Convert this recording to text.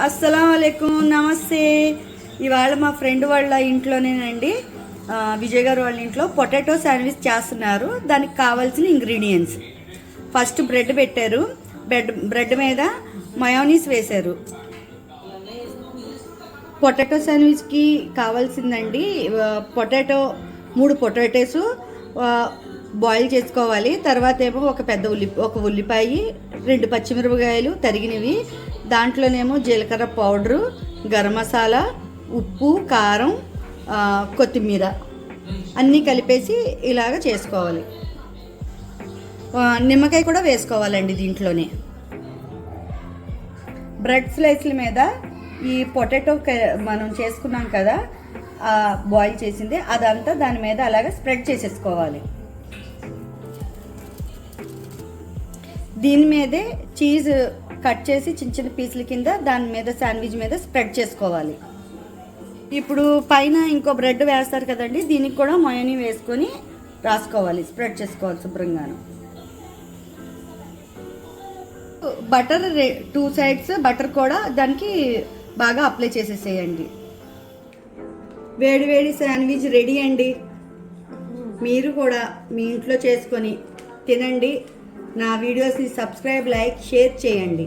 అస్సలాముఅలైకుం, నమస్తే. ఇవాళ మా ఫ్రెండ్ వాళ్ళ ఇంట్లోనేనండి, విజయ్ గారు వాళ్ళ ఇంట్లో పొటాటో శాండ్విచ్ చేస్తున్నారు. దానికి కావాల్సిన ఇంగ్రీడియంట్స్: ఫస్ట్ బ్రెడ్ పెట్టారు, బ్రెడ్ మీద మయోనీస్ వేశారు. పొటాటో శాండ్విచ్కి కావాల్సిందండి పొటాటో 3 పొటాటోస్ బాయిల్ చేసుకోవాలి. తర్వాత ఏమో ఒక ఉల్లిపాయ, 2 పచ్చిమిరపకాయలు తరిగినవి, దాంట్లోనేమో జీలకర్ర పౌడరు, గరం మసాలా, ఉప్పు, కారం, కొత్తిమీర అన్నీ కలిపేసి ఇలాగ చేసుకోవాలి. నిమ్మకాయ కూడా వేసుకోవాలండి దీంట్లోనే. బ్రెడ్ స్లైస్ల మీద ఈ పొటాటో మనం చేసుకున్నాం కదా, బాయిల్ చేసింది అదంతా దాని మీద అలాగ స్ప్రెడ్ చేసేసుకోవాలి. దీని మీదే చీజ్ కట్ చేసి చిన్న చిన్న పీసుల కింద దాని మీద శాండ్విచ్ మీద స్ప్రెడ్ చేసుకోవాలి. ఇప్పుడు పైన ఇంకో బ్రెడ్ వేస్తారు కదండి, దీనికి కూడా మయోనీ వేసుకొని రాసుకోవాలి, స్ప్రెడ్ చేసుకోవాలి శుభ్రంగాను. బటర్ 2 సైడ్స్ బటర్ కూడా దానికి బాగా అప్లై చేసేసేయండి. వేడి వేడి శాండ్విచ్ రెడీ అండి. మీరు కూడా మీ ఇంట్లో చేసుకొని తినండి. నా వీడియోస్ని సబ్స్క్రైబ్, లైక్, షేర్ చేయండి.